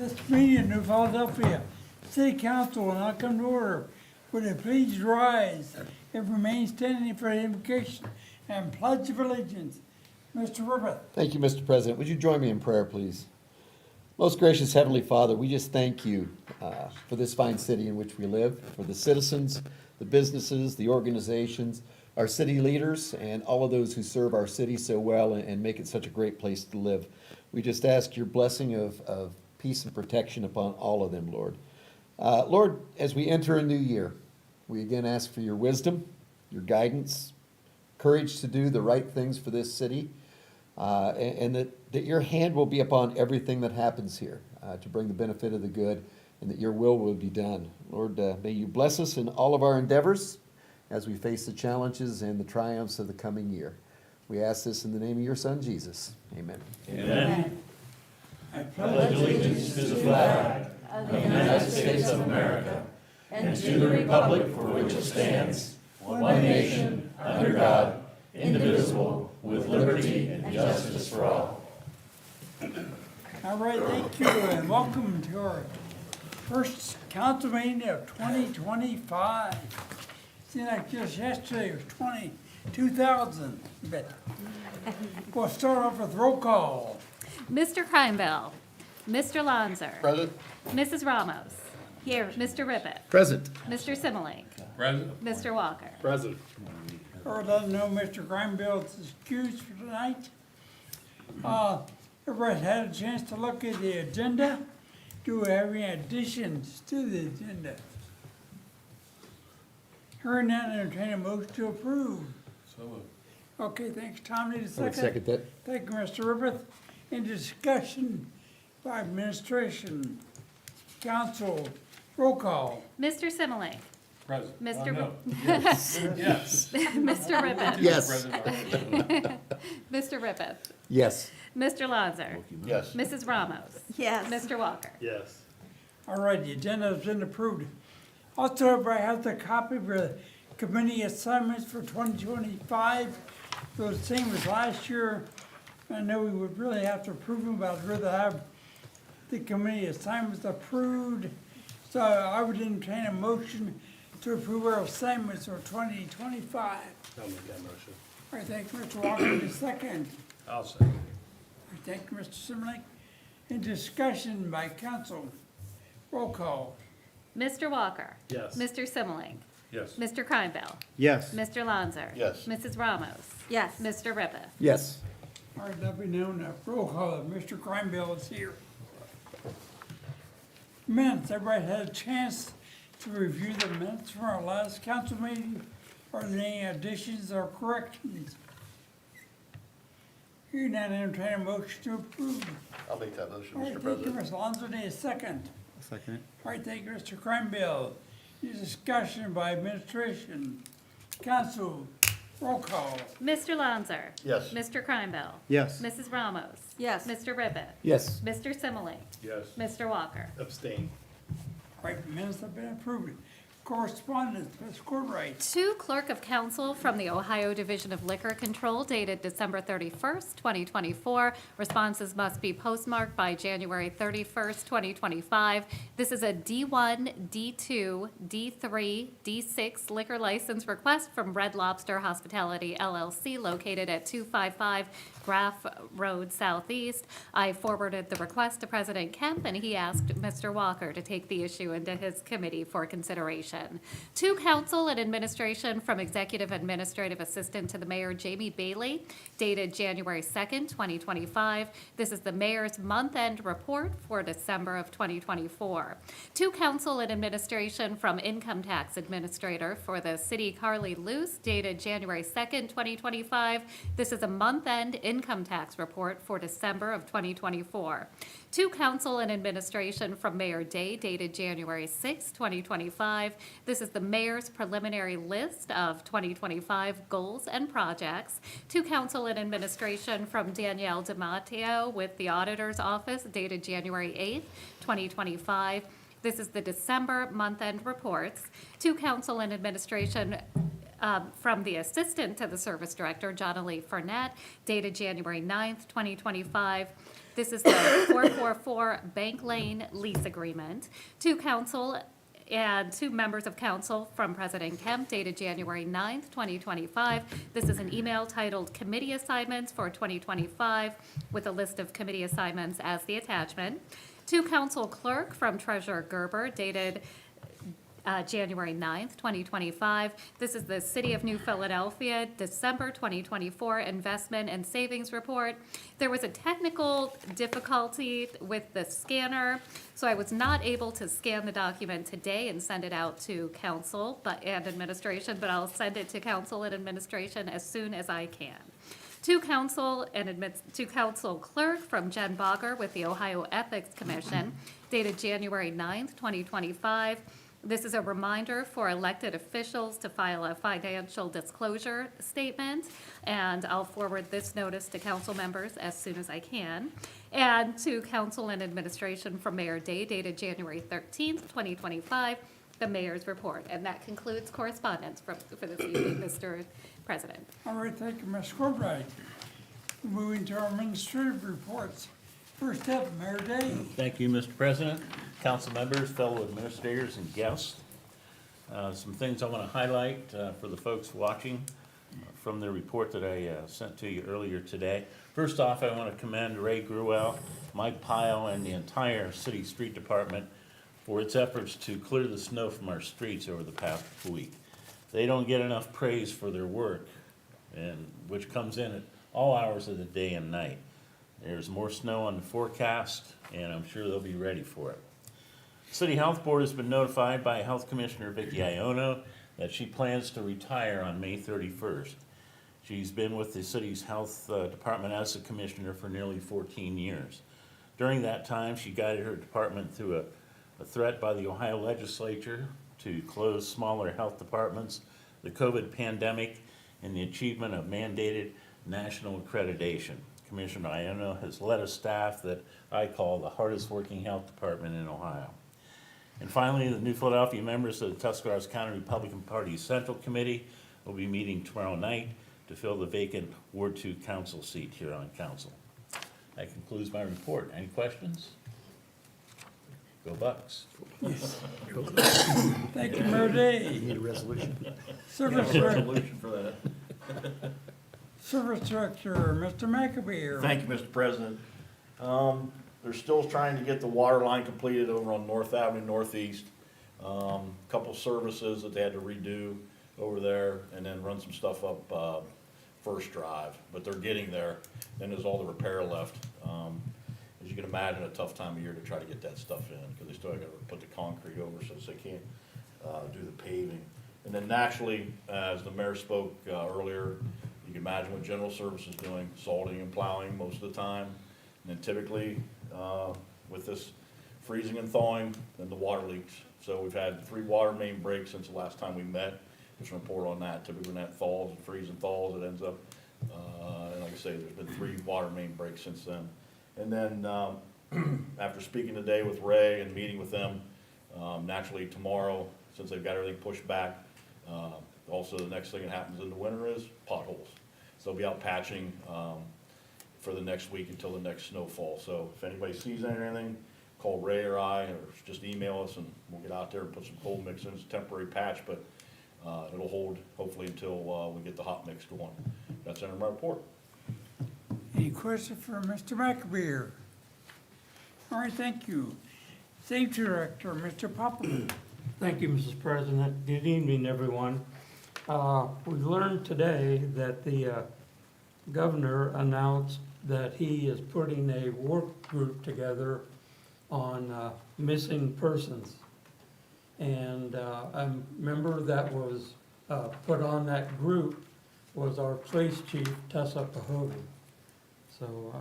This meeting in New Philadelphia City Council will now come to order. Would you please rise and remain standing for the invocation and pledge of allegiance? Mr. Ribbit. Thank you, Mr. President. Would you join me in prayer, please? Most gracious Heavenly Father, we just thank you for this fine city in which we live, for the citizens, the businesses, the organizations, our city leaders, and all of those who serve our city so well and make it such a great place to live. We just ask your blessing of peace and protection upon all of them, Lord. Lord, as we enter a new year, we again ask for your wisdom, your guidance, courage to do the right things for this city, and that your hand will be upon everything that happens here to bring the benefit of the good, and that your will be done. Lord, may you bless us in all of our endeavors as we face the challenges and the triumphs of the coming year. We ask this in the name of your Son, Jesus. Amen. Amen. I Pledge allegiance to the flag of the United States of America and to the republic for which it stands, one nation, under God, indivisible, with liberty and justice for all. All right, thank you, and welcome to our first council meeting of 2025. Seemed like just yesterday was 2000, but we'll start off with roll call. Mr. Kreinbell, Mr. Lanzer, Present. Mrs. Ramos, Here. Mr. Ribbit, Present. Mr. Similink, President. Mr. Walker. Present. Or let them know Mr. Grimeville is excused for tonight. Everybody had a chance to look at the agenda. Do we have any additions to the agenda? Hearing none, entertain a motion to approve. So moved. Okay, thanks, Tom. Need a I would second? second that. Thank you, Mr. Ribbit. In discussion by administration, council, roll call. Mr. Similink, Present. Mr. No. Yes. Yes. Mr. Ribbit, Yes. Mr. Ribbit, Yes. Mr. Lanzer, Yes. Mrs. Ramos, Yes. Mr. Walker. Yes. All right, the agenda has been approved. Also, everybody has a copy of the committee assignments for 2025. They're the same as last year. I know we would really have to approve them, but I'd rather have the committee assignments approved. So I would entertain a motion to approve our assignments for 2025. I'll make that motion. All right, thank you, Mr. Walker, the second. I'll second. All right, thank you, Mr. Simlake. In discussion by council, roll call. Mr. Walker. Yes. Mr. Similink, Yes. Mr. Kreinbell, Yes. Mr. Lanzer. Yes. Mrs. Ramos, Yes. Mr. Ribbit. Yes. All right, let me know now. Roll call, Mr. Grimeville is here. Minutes, everybody had a chance to review the minutes from our last council meeting. Are there any additions or corrections? Hearing none, entertain a motion to approve. I'll make that motion, All right, thank you, Mr. Alonso, need a second. Second it. All right, thank you, Mr. Grimeville. Any discussion by administration, council, roll call. Mr. Lanzer. Yes. Mr. Kreinbell. Yes. Mrs. Ramos. Yes. Mr. Ribbit. Yes. Mr. Similink, Yes. Mr. Walker. Abstain. All right, minutes have been approved. Correspondence, Ms. Courtright. To Clerk of Council from the Ohio Division of Liquor Control dated December 31st, 2024. Responses must be postmarked by January 31st, 2025. This is a D1, D2, D3, D6 liquor license request from Red Lobster Hospitality LLC located at 255 Graff Road Southeast. I forwarded the request to President Kemp, and he asked Mr. Walker to take the issue into his committee for consideration. To Council and Administration from Executive Administrative Assistant to the Mayor Jamie Bailey, dated January 2nd, 2025. This is the Mayor's month-end report for December of 2024. To Council and Administration from Income Tax Administrator for the City Carly Luce, dated January 2nd, 2025. This is a month-end income tax report for December of 2024. To Council and Administration from Mayor Day, dated January 6, 2025. This is the Mayor's preliminary list of 2025 goals and projects. To Council and Administration from Danielle DiMatteo with the Auditor's Office, dated January 8, 2025. This is the December month-end reports. To Council and Administration from the Assistant to the Service Director, Jonalee Fournette, dated January 9th, 2025. This is the 444 Bank Lane lease agreement. To council and two members of council from President Kemp dated January 9th, 2025. This is an email titled Committee Assignments for 2025 with a list of committee assignments as the attachment. To council clerk from Treasurer Gerber dated January 9th, 2025. This is the City of New Philadelphia, December 2024 Investment and Savings Report. There was a technical difficulty with the scanner, so I was not able to scan the document today and send it out to council and administration, but I'll send it to council and administration as soon as I can. To council to council clerk from Jen Bogger with the Ohio Ethics Commission dated January 9th, 2025. This is a reminder for elected officials to file a financial disclosure statement, and I'll forward this notice to council members as soon as I can. And to council and administration from Mayor Day dated January 13th, 2025, the mayor's report. And that concludes correspondence for this evening, Mr. President. All right, thank you, Ms. Courtwright. Moving to our administrative reports. First up, Mayor Day. Thank you, Mr. President, council members, fellow administrators, and guests. Some things I want to highlight for the folks watching from the report that I sent to you earlier today. First off, I want to commend Ray Gruel, Mike Pyle, and the entire city street department for its efforts to clear the snow from our streets over the past week. They don't get enough praise for their work, and which comes in at all hours of the day and night. There's more snow on the forecast, and I'm sure they'll be ready for it. City Health Board has been notified by Health Commissioner Vicky Iono that she plans to retire on May 31st. She's been with the city's health department as a commissioner for nearly 14 years. During that time, she guided her department through a threat by the Ohio legislature to close smaller health departments, the COVID pandemic, and the achievement of mandated national accreditation. Commissioner Iono has led a staff that I call the hardest working health department in Ohio. And finally, the New Philadelphia members of the Tuscarawas County Republican Party Central Committee will be meeting tomorrow night to fill the vacant Ward 2 council seat here on council. That concludes my report. Any questions? Go Bucks. Thank you, Mayor Day. Need a resolution? Service Director, Resolution for that. Service Director, Mr. McAbey. Thank you, Mr. President. They're still trying to get the water line completed over on North Avenue Northeast. Couple services that they had to redo over there and then run some stuff up First Drive, but they're getting there. Then there's all the repair left. As you can imagine, a tough time of year to try to get that stuff in because they still got to put the concrete over so they can't do the paving. And then naturally, as the mayor spoke earlier, you can imagine what general service is doing, salting and plowing most of the time. And then typically, with this freezing and thawing, then the water leaks. So we've had 3 water main breaks since the last time we met. Just a report on that. Typically when that thaws and freezes and thaws, it ends up, and like I say, there's been 3 water main breaks since then. And then after speaking today with Ray and meeting with them, naturally tomorrow, since they've got everything pushed back, also the next thing that happens in the winter is potholes. So they'll be out patching for the next week until the next snowfall. So if anybody sees anything, call Ray or I, or just email us and we'll get out there and put some cold mix in. It's a temporary patch, but it'll hold hopefully until we get the hot mix going. That's the end of my report. Any questions for Mr. McAbey? All right, thank you. Safety Director, Mr. Popham. Thank you, Mrs. President. Good evening, everyone. We learned today that the governor announced that he is putting a work group together on missing persons. And a member that was put on that group was our police chief, Tessa Pahovi. So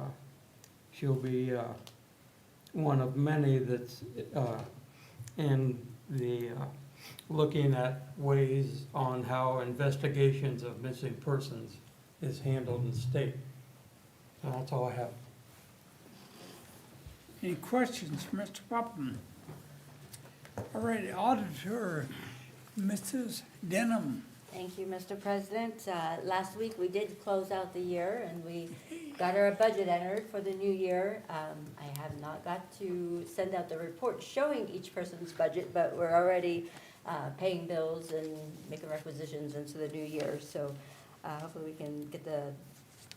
she'll be one of many that's in the looking at ways on how investigations of missing persons is handled in the state. So that's all I have. Any questions for Mr. Popham? All right, Auditor, Mrs. Denham. Thank you, Mr. President. Last week, we did close out the year, and we got our budget entered for the new year. I have not got to send out the report showing each person's budget, but we're already paying bills and making requisitions into the new year. So hopefully we can get the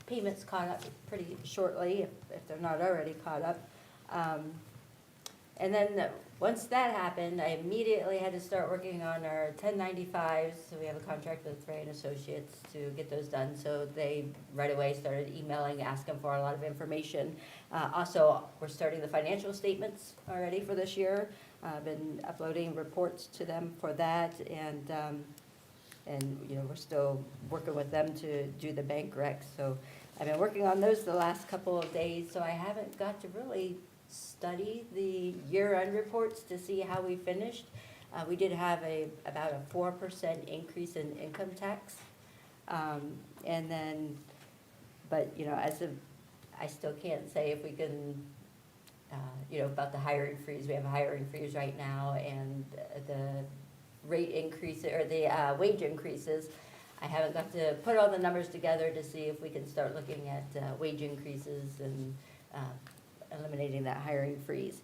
payments caught up pretty shortly, if they're not already caught up. And then, once that happened, I immediately had to start working on our 1095s. So we have a contract with Ray and Associates to get those done. So they right away started emailing, asking for a lot of information. Also, we're starting the financial statements already for this year. I've been uploading reports to them for that, and you know, we're still working with them to do the bank recs. So I've been working on those the last couple of days, so I haven't got to really study the year-end reports to see how we finished. We did have about a 4% increase in income tax. And then, but, you know, I still can't say if we can, you know, about the hiring freeze. We have a hiring freeze right now, and the rate increase, or the wage increases. I haven't got to put all the numbers together to see if we can start looking at wage increases and eliminating that hiring freeze.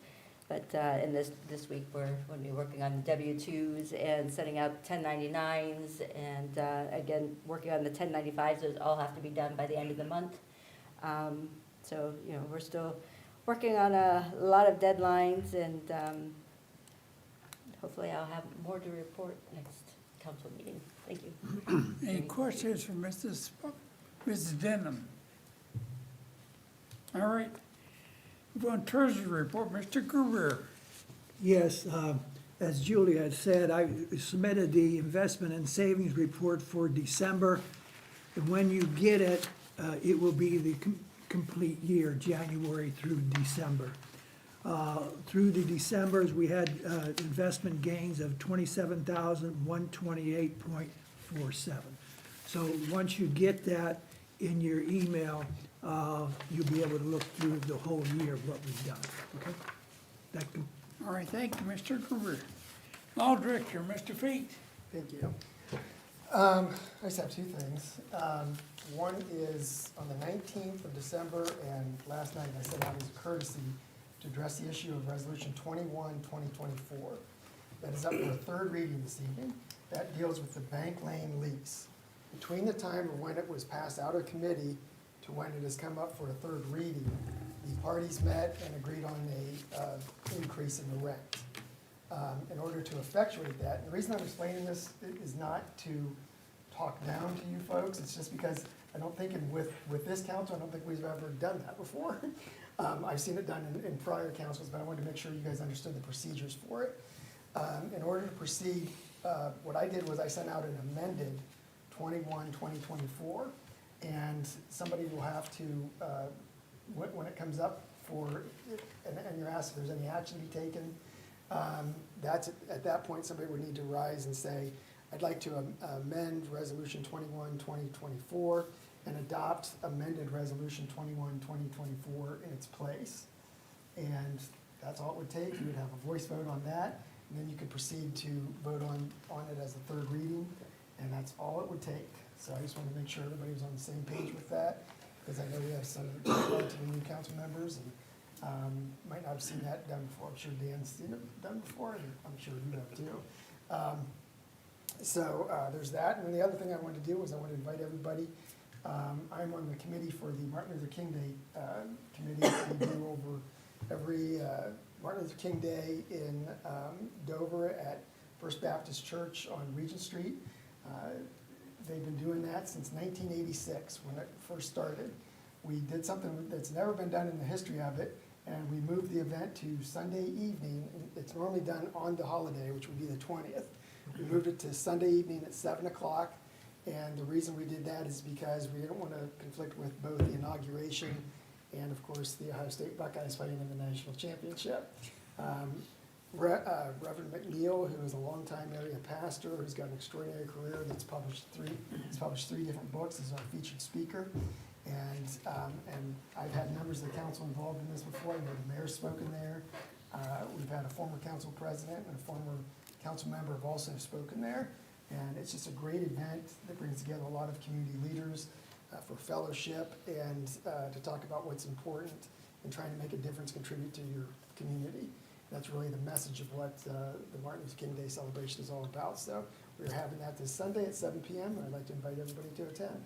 But in this week, we're going to be working on W-2s and setting up 1099s, and again, working on the 1095s. Those all have to be done by the end of the month. So, you know, we're still working on a lot of deadlines, and hopefully I'll have more to report next council meeting. Thank you. Any questions for Mrs. Denham? All right. We're on Treasury report, Mr. Gruber. Yes, as Julia had said, I submitted the investment and savings report for December. And when you get it, it will be the complete year, January through December. Through the Decembers, we had investment gains of 27,128.47. So once you get that in your email, you'll be able to look through the whole year of what we've done, okay? All right, thank you, Mr. Gruber. Law Director, Mr. Feet. Thank you. I just have two things. One is on the 19th of December, and last night I sent out as a courtesy to address the issue of Resolution 21, 2024. That is up for a third reading this evening. That deals with the Bank Lane lease. Between the time of when it was passed out of committee to when it has come up for a third reading, the parties met and agreed on a increase in the rent. In order to effectuate that, and the reason I'm explaining this is not to talk down to you folks, it's just because I don't think with this council, I don't think we've ever done that before. I've seen it done in prior councils, but I wanted to make sure you guys understood the procedures for it. In order to proceed, what I did was I sent out an amended 21-2024, and somebody will have to, when it comes up for, and you're asked if there's any action to be taken, that's, at that point, somebody would need to rise and say, I'd like to amend Resolution 21-2024 and adopt amended Resolution 21-2024 in its place. And that's all it would take. You would have a voice vote on that, and then you could proceed to vote on it as a third reading, and that's all it would take. So I just wanted to make sure everybody was on the same page with that, because I know we have some relatively new council members, and might not have seen that done before. I'm sure Dan's seen it done before, and I'm sure you have too. So there's that, and then the other thing I wanted to do was I wanted to invite everybody. I'm on the committee for the Martin Luther King Day committee that we do over every Martin Luther King Day in Dover at First Baptist Church on Regent Street. They've been doing that since 1986 when it first started. We did something that's never been done in the history of it, and we moved the event to Sunday evening. It's normally done on the holiday, which would be the 20th. We moved it to Sunday evening at 7 o'clock, and the reason we did that is because we didn't want to conflict with both the inauguration and, of course, the Ohio State Buckeyes fighting in the national championship. Reverend McNeil, who is a longtime area pastor, who's got an extraordinary career, that's published three different books, is our featured speaker. And I've had members of the council involved in this before. I know the mayor's spoken there. We've had a former council president and a former council member have also spoken there. And it's just a great event that brings together a lot of community leaders. for fellowship and to talk about what's important and trying to make a difference, contribute to your community. That's really the message of what the Martin Luther King Day celebration is all about. So we're having that this Sunday at 7 p.m. and I'd like to invite everybody to attend.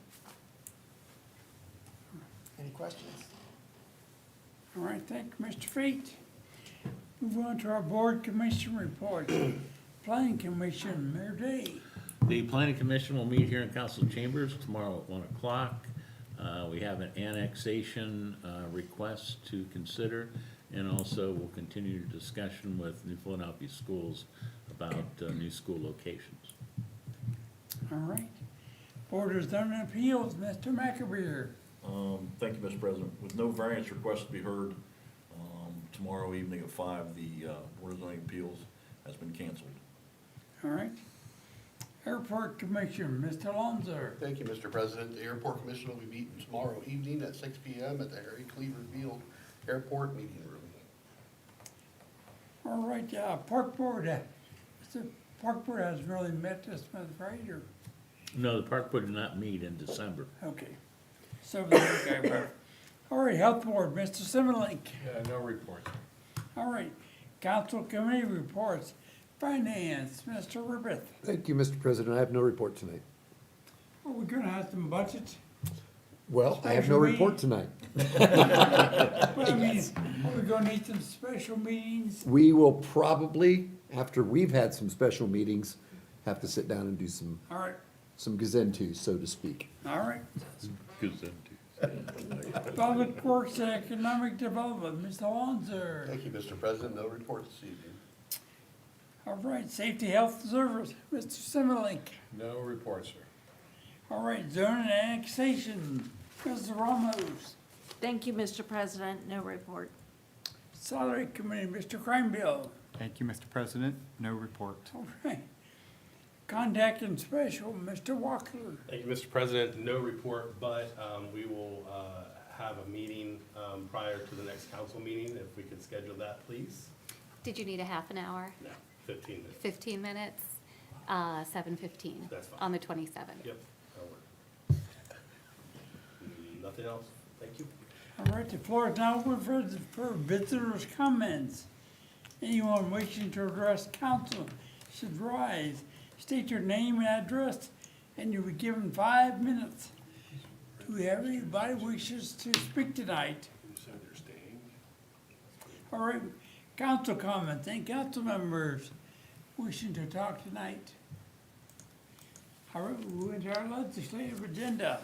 Any questions? All right, thank you, Mr. Feet. Move on to our board commission reports. Planning Commission, Mayor Day. The planning commission will meet here in council chambers tomorrow at 1 o'clock. We have an annexation request to consider, and also we'll continue discussion with New Philadelphia Schools about new school locations. All right. Board of Zoning Appeals, Mr. McAbeer. Thank you, Mr. President. With no variance request to be heard, tomorrow evening at 5, the Board of Zoning Appeals has been canceled. All right. Airport Commission, Mr. Lonzer. Thank you, Mr. President. The Airport Commission will be meeting tomorrow evening at 6 p.m. at the Harry Cleaver Field Airport Meeting Room. All right, Park Board, Mr. Park Board hasn't really met this month, right, or, No, the park board did not meet in December. okay. So, okay, all right, Health Board, Mr. Simmelink. No reports. All right, Council Committee reports, Finance, Mr. Ribbeth. Thank you, Mr. President. I have no report tonight. Are we gonna have some budget? Well, I have no Special report tonight. Well, I mean, are we gonna need some special meetings? We will probably, after we've had some special meetings, have to sit down and do some All right, gazentus, so to speak. all right. Good then, too. Public Works and Economic Development, Mr. Lonzer. Thank you, Mr. President. No report this evening. All right, Safety Health Service, Mr. Simmelink. No reports, sir. All right, Zone and Annexation, Mr. Ramos. Thank you, Mr. President. No report. Salary Committee, Mr. Cranbill. Thank you, Mr. President. No report. All right. Contact and Special, Mr. Walker. Thank you, Mr. President. No report, but we will have a meeting prior to the next council meeting. If we could schedule that, please. Did you need a half an hour? No, 15 minutes. 15 minutes? 7:15. That's fine. On the 27th. Yep, that'll work. Nothing else? Thank you. All right, the floor is now open for visitors' comments. Anyone wishing to address council should rise, state your name and address, and you'll be given 5 minutes. Do we have anybody wishes to speak tonight? All right, council comments, and council members wishing to talk tonight. All right, we went to our legislative agenda.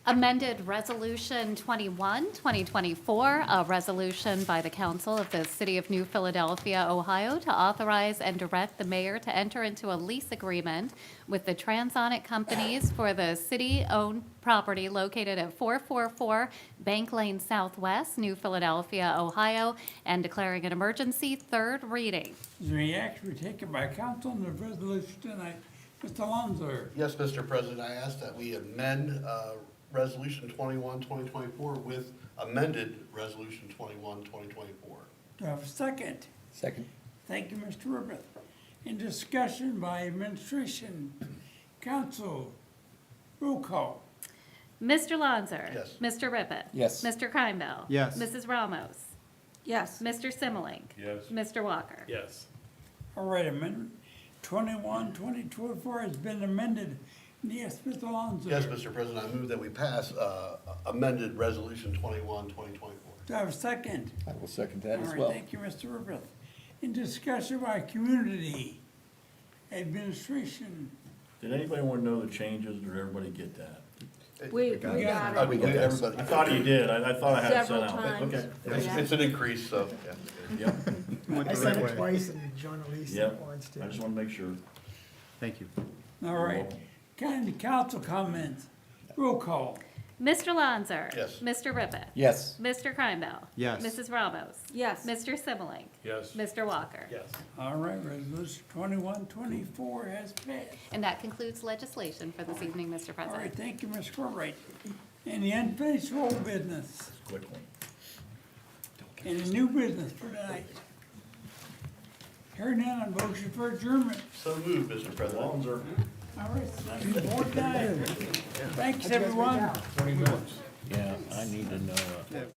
Amended Resolution 21, 2024, a resolution by the council of the city of New Philadelphia, Ohio, to authorize and direct the mayor to enter into a lease agreement with the Transonic companies for the city-owned property located at 444 Bank Lane Southwest, New Philadelphia, Ohio, and declaring an emergency. Third reading. Is there any action taken by council on the resolution tonight? Mr. Lonzer. Yes, Mr. President, I ask that we amend Resolution 21, 2024 with amended Resolution 21, 2024. Do I have a second? Second. Thank you, Mr. Ribbeth. In discussion by administration, council, roll call. Mr. Lonzer. Yes. Mr. Rippett. Yes. Mr. Kreinbell. Yes. Mrs. Ramos. Yes. Mr. Simmelink. Yes. Mr. Walker. Yes. All right, amendment 21, 2024 has been amended. Yes, Mr. Lonzer. Yes, Mr. President, I move that we pass amended Resolution 21, 2024. Do I have a second? I will second that as All right, well. thank you, Mr. Ribbeth. In discussion by community, administration, Did anybody want to know the changes, or did everybody get that? We got got We it got everybody. I thought you did, I thought I had it sent several out. times. Okay. It's an increase, so, yeah. Yep, I sent it twice and John Elise sent it yep, once too. I just want to make sure. Thank you. all right. County council comments, roll call. Mr. Lonzer. Yes. Mr. Rippett. Yes. Mr. Kreinbell. Yes. Mrs. Ramos. Yes. Mr. Simmelink. Yes. Mr. Walker. Yes. All right, resolution 21, 24 has passed. And that concludes legislation for this evening, Mr. All right, President. thank you, Ms. Cartwright. Any unfinished old business? Quick one. Any new business for tonight? Hearing none, a motion for adjournment. So moved, Mr. President. Lonzer. All right, so board time. Thanks, everyone. Yeah, I need to know.